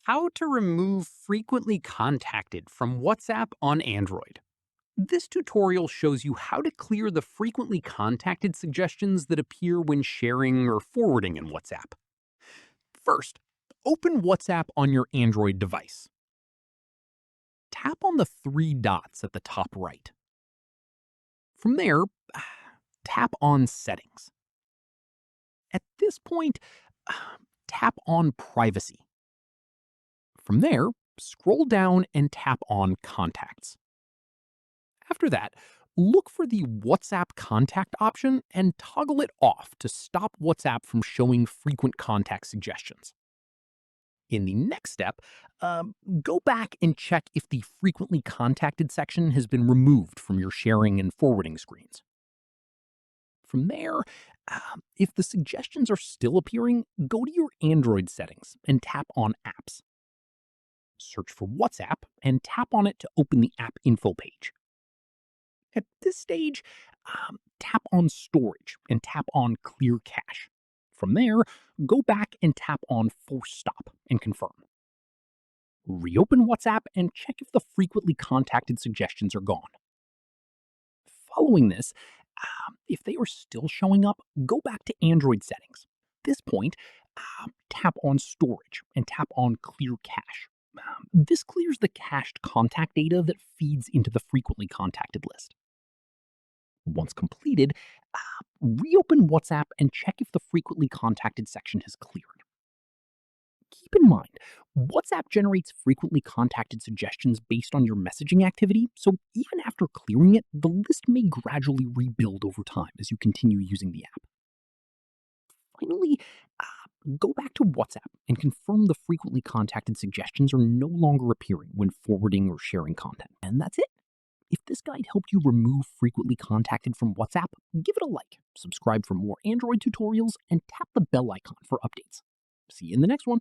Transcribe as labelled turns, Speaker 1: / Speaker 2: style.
Speaker 1: How to remove frequently contacted from WhatsApp on Android. This tutorial shows you how to clear the frequently contacted suggestions that appear when sharing or forwarding in WhatsApp. First, open WhatsApp on your Android device. Tap on the three dots at the top right. From there, tap on Settings. At this point, tap on Privacy. From there, scroll down and tap on Contacts. After that, look for the WhatsApp contact option and toggle it off to stop WhatsApp from showing frequent contact suggestions. In the next step, go back and check if the frequently contacted section has been removed from your sharing and forwarding screens. From there, if the suggestions are still appearing, go to your Android settings and tap on Apps. Search for WhatsApp and tap on it to open the app info page. At this stage, tap on Storage and tap on Clear Cache. From there, go back and tap on Force Stop and confirm. Reopen WhatsApp and check if the frequently contacted suggestions are gone. Following this, if they are still showing up, go back to Android settings. At this point, tap on Storage and tap on Clear Cache. This clears the cached contact data that feeds into the frequently contacted list. Once completed, reopen WhatsApp and check if the frequently contacted section has cleared. Keep in mind, WhatsApp generates frequently contacted suggestions based on your messaging activity, so even after clearing it, the list may gradually rebuild over time as you continue using the app. Finally, go back to WhatsApp and confirm the frequently contacted suggestions are no longer appearing when forwarding or sharing content. And that's it. If this guide helped you remove frequently contacted from WhatsApp, give it a like, subscribe for more Android tutorials, and tap the bell icon for updates. See you in the next one.